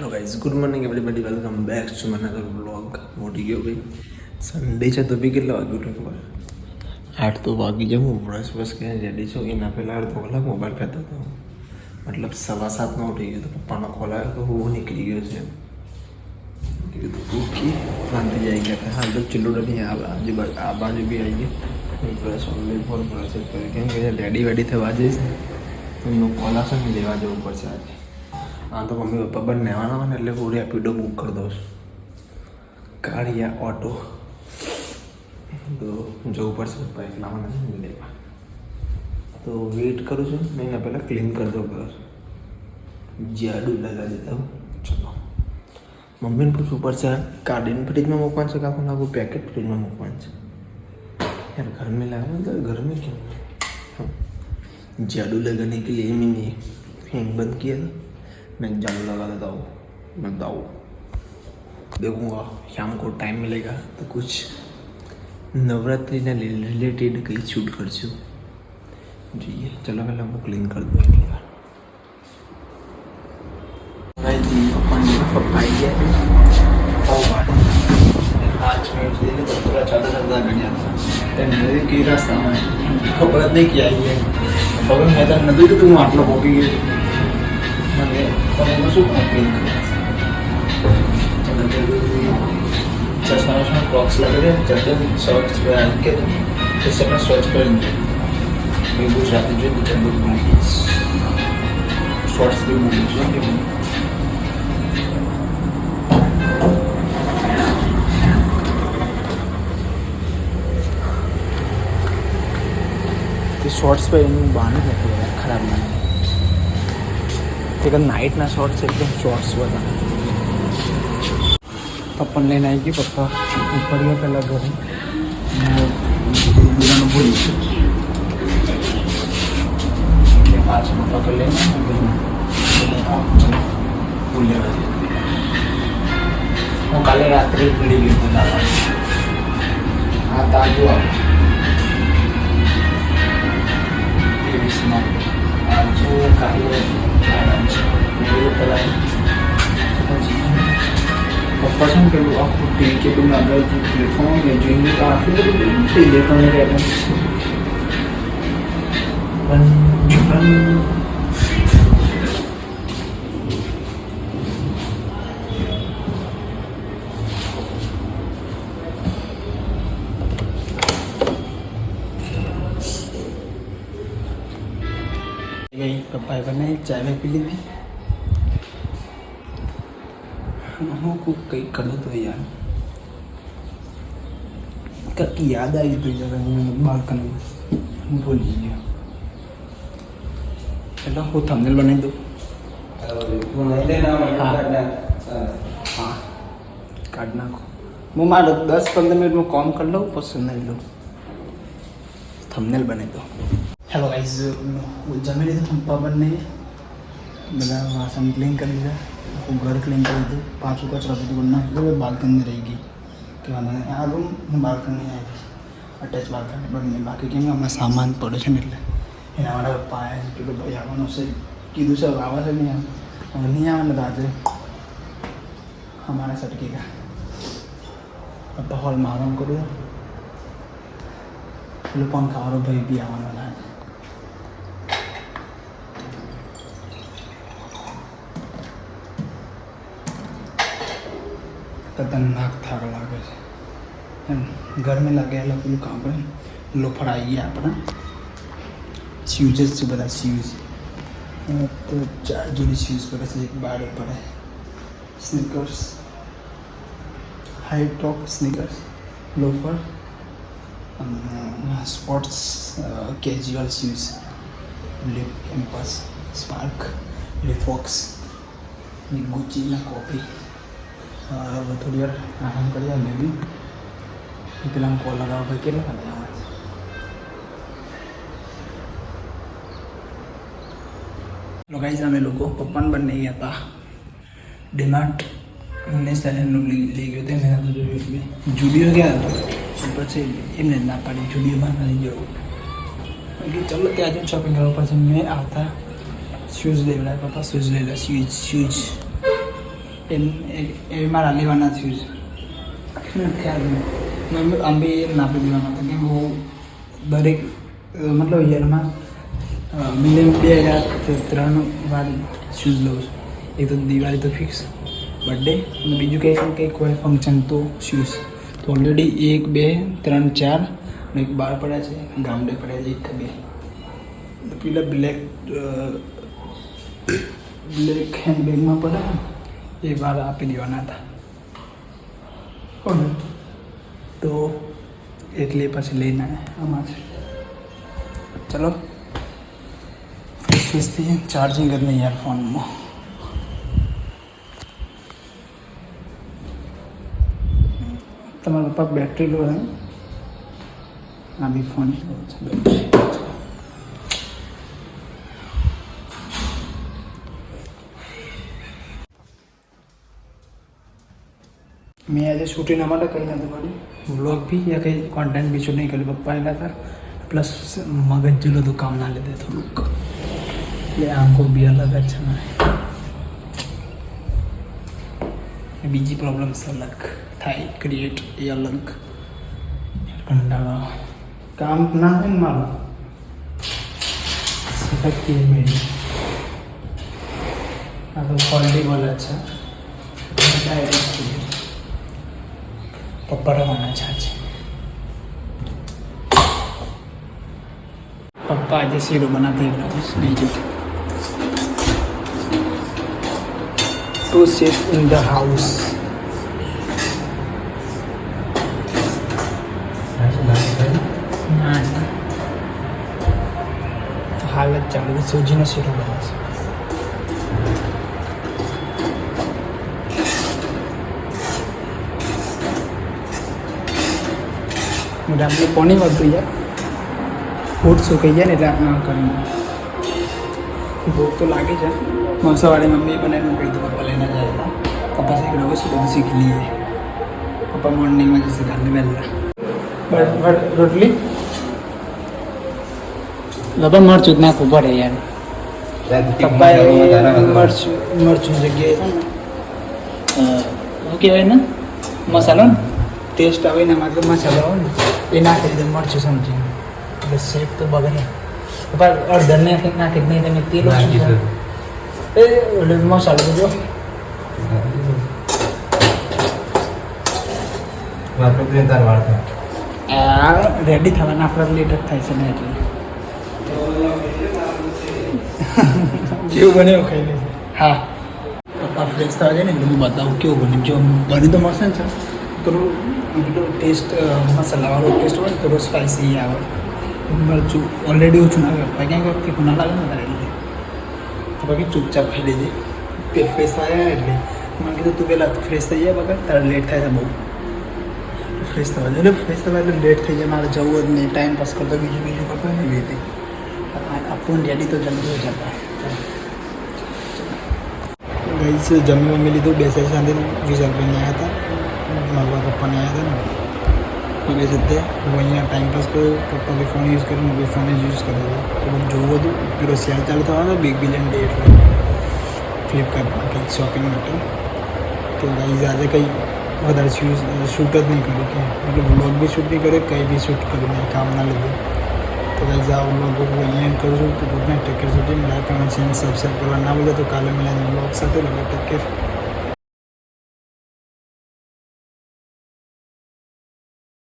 Hello guys, good morning everybody, welcome back to my another vlog. મોટી ગયો ભાઈ, Sunday છે તો બી કેટલા વાગ્યું ઉઠું ખબર? 8 તો વાગી જાય. હું બ્રશ કે રેડી છું એના પહેલાં અડધો કલાક મોબાઈલ કરતો હતો. મતલબ 7:15 ઉઠી ગયો તો પપ્પાનો કોલ આવ્યો તો હું નીકળી ગયો છે. કીધું ઓકે શાંતિ જાય ગયા. હાલ તો ચિલ્લુડની આ બાજુ બી આવી ગઈ. બ્રશ ઓનલાઈન ફોન બ્રશ જ કર્યું કેમ કે રેડી વેડી થવા જઈશ ને તો એમનો કોલ આવશે ને લેવા જવું પડશે આજે. હા તો મમ્મી પપ્પા બંને આવવાના હોય ને એટલે હું રેપિડો બુક કરી દઉં છું, કાર યા ઓટો. તો જવું પડશે પપ્પા એકલા મને લેવા. તો વેઇટ કરું છું ને એના પહેલાં ક્લીન કરી દઉં ઘર. ઝાડુ લગા દેતા હું. ચલો મમ્મીને પૂછવું પડશે કાઢીને ફ્રીજમાં મૂકવાનું છે કે આખું આખું પેકેટ ફ્રીજમાં મૂકવાનું છે. यार घर में लगा तो घर में क्यों? झाड़ू लगाने के लिए मैंने फैन बंद किया था. मैं झाड़ू लगा देता हूँ. मैं बताऊँ देखूँगा शाम को टाइम मिलेगा तो कुछ नवरात्रि ने रिलेटेड कहीं शूट कर छूँ. જોઈએ ચલો પહેલાં હું ક્લીન કરી દઉં એટલી વાર. પપ્પા આવી ગયા 5 मिनट से तो पूरा चलता गया था. नदी की रास्ता में खबर नहीं कि आई है खबर मैं तो नदी तो तुम आटलो पहुँची गई मैंने तो શું ક્લીન चश्मा वश्मा क्रॉक्स लगे थे चंदन शॉर्ट्स पे आ के इससे अपना शॉर्ट्स पहन मैं गुजराती जो चंदन बोली शॉर्ट्स भी बोली जो शॉर्ट्स पे बहाने रहते हैं खराब नहीं. एक नाइट ना शॉर्ट्स एकदम शॉर्ट्स बता. पप्पा लेने आएगी. पप्पा ऊपर गया पहला घर भूल पाँच पप्पा को लेना भूल હું કાલે રાત્રે ભૂલી ગયો હતા. હા તાજુ આજે કાલે પપ્પા છે ને પેલું આખું ટીવી કે પેલું આગળ જે પ્લેટફોર્મ હોય ને જોઈને તો આટલું બધું થઈ જાય પણ પપ્પાએ બનાવી ચાય પી લીધી. હું કંઈક કરું તો યાર કંઈક યાદ આવી તો યાર હું બાલ્કનીમાં ભૂલી ગયો. એટલે હું થંબનેલ બનાવી દઉં. હા કાઢ નાખો. હું મારો 10-15 મિનિટમાં કામ કરી લઉં પછી નહીં લઉં થંબનેલ બનાવી દઉં. હેલો ગાઈઝ, જમી લીધું પપ્પા બંને બધા વાસણ ક્લીન કરી લીધા. આખું ઘર ક્લીન કરી દીધું. પાછું કચરો બધું નાખી દીધું. બાલ્કની રહી ગઈ કે વાંધો નહીં. આ રૂમ બાલ્કની આવી અટેચ બાલ્કની બંને. બાકી કેમ કે હમણાં સામાન પડે છે ને એટલે એના માટે પપ્પા આવ્યા છે કે ભાઈ આવવાનું છે કીધું છે. આવે છે નહીં આવે હવે નહીં આવે ને રાત્રે અમારા સટકી ગયા. પપ્પા હોલમાં આરામ કર્યો. પેલું પણ ખાવાનો ભાઈ બી આવવાનો લાગે. ખતરનાક થાક લાગે છે એમ. ગરમી લાગે એટલે પેલું કામ કરે લોફર આવી ગયા આપણા. શૂઝ જ છે બધા શૂઝ તો 4 જોડી શૂઝ પડે છે. એક બાર પડે sneakers high top sneakers loafer sports casual shoes લિપ કેમ્પસ સ્પાર્ક રિફોક્સ ની ગુચીના કોપી. હવે થોડી વાર આરામ કરીએ. મેં બી પેલા કોલ લગાવો ભાઈ કેટલા ખાતે આવે છે. ગાઈઝ અમે લોકો પપ્પાને બંને હતા ડીમાર્ટ ને સેલેન્ડનું લઈ ગયો તે. મેં તો જોયું જુડિયો ગયા હતા પછી એમને ના પાડી જુડિયોમાં નથી જવું. ચલો ત્યાં જ શોપિંગ કરવા. પછી મેં આવતા શૂઝ લઈ રહ્યા. પપ્પા શૂઝ લઈ રહ્યા. શૂઝ એ મારા લેવાના શૂઝ ખ્યાલ નહીં આમ બી નાપી દેવાના હતા કેમ હું દરેક મતલબ યરમાં મિનિમમ 2003 વાળી શૂઝ લઉં છું. એક તો દિવાળી તો ફિક્સ, બર્થડે અને બીજું કંઈ કોઈ ફંક્શન તો શૂઝ. તો ઓલરેડી 1 2 3 4 અને એક બાર પડ્યા છે, ગામડે પડ્યા છે 1 કે 2. પેલા બ્લેક હેન્ડબેગમાં પડ્યા એ બાર આપી દેવાના હતા. તો એટલે પછી લઈને આમાં છે. ચલો ફ્રેશથી ચાર્જિંગ જ નહીં યાર ફોનમાં. તમારા પપ્પા બેટરી લો હે, આ બી ફોન છે બેટરી. મેં આજે શૂટિંગ માટે કંઈ નથી કર્યું, વ્લોગ બી યા કંઈ કોન્ટેન્ટ બી શૂટ નહીં કર્યું. પપ્પા એલા હતા પ્લસ મગજ જેલો તો કામ ના લીધે થોડુંક, એટલે આંખો બી અલગ જ છે મારે. બીજી પ્રોબ્લેમ્સ અલગ થાય ક્રિએટ, એ અલગ કંટાળો કામ ના હોય ને મારું સખત મેળી. આ તો ફોલ્ટેબલ જ છે. ડાયરેક્ટ પપ્પા રવાના છે આજે. પપ્પા આજે શીરો બનાવતા બીજું to sit in the house. ના તો હાલ જ ચાલુ સોજીનો શીરો બનાવશે. આપણે કોની વધતું યાર ફૂટ સુકાઈ જાય ને એટલે આપણે કરીને ભૂખ તો લાગે છે. મસાવાળી મમ્મી બનાવીને કહી દઉં પપ્પા લઈને જાય હતા. પપ્પા શીખી હવે બધું શીખી લઈએ. પપ્પા મોર્નિંગમાં જશે કાલે વહેલા. બરાબર રોટલી બાબા મરચું જ નાખવું પડે યાર. પપ્પાએ મરચું જગ્યાએ શું કહેવાય ને મસાલો ને ટેસ્ટ આવે ને માત્ર મસાલો હોય ને એ નાખી દીધે મરચું સમજી એટલે શેપ તો બગડે. અડધર નાખી નહીં તમે તેલ એ એટલે મસાલો તો જો રેડી થવાના આપણા લેટ જ થાય છે ને એટલે કેવું બને એવું ખાઈ લેશે. હા પપ્પા ફ્રેશ થવા જાય ને એટલે હું બતાવું કેવું બને. જો બની તો મસ્ત છે થોડું પેલું ટેસ્ટ મસાલાવાળો ટેસ્ટ હોય ને થોડું સ્પાઇસી આવે. મરચું ઓલરેડી ઓછું નાખે પપ્પા ક્યાંક વખતે ના લાગે ને તારે એટલે તો બાકી ચૂપચાપ ખાઈ લેજે. પેટ ફ્રેશ થાય એટલે મને કીધું તું પહેલાં ફ્રેશ થઈ જાય બગર તારે લેટ થાય છે બહુ. ફ્રેશ થવા જાય એટલે ફ્રેશ થવા એટલે લેટ થઈ જાય. મારે જવું જ નહીં, ટાઈમ પાસ કરતો બીજું કરતો નહીં વેતે આપણને રેડી તો જલ્દી હો જતા. ગઈ છે જમી વમી લીધું બેસે શાંતિ વિશાલભાઈને આવ્યા હતા મારા પપ્પાને આવ્યા હતા ને તો બેસે ત્યાં હું અહીંયા ટાઈમ પાસ કર્યો. પપ્પા બી ફોન યુઝ કર્યો, હું બી ફોન જ યુઝ કરતો હતો. તો બધું જોવું હતું. પેલો સેલ ચાલુ થવાનો બિગ બિલિયન ડે એટલે ફ્લિપકાર્ટમાં કંઈક શોપિંગ માટે. તો ગાઈઝ આજે કંઈ વધારે શૂટ જ નહીં કર્યું કે મતલબ વ્લોગ બી શૂટ નહીં કર્યો, કંઈ બી શૂટ કર્યું નહીં કામના લીધે. તો ગાઈઝ આ વ્લોગ હું અહીંયા કરું છું. તો ગુડ નાઇટ, ટેક કેર. સુધી લાઈક કમેન્ટ શેર સબસ્ક્રાઈબ કરવા ના ભૂલો. તો કાલે મળીને વ્લોગ સાથે ટેક કેર.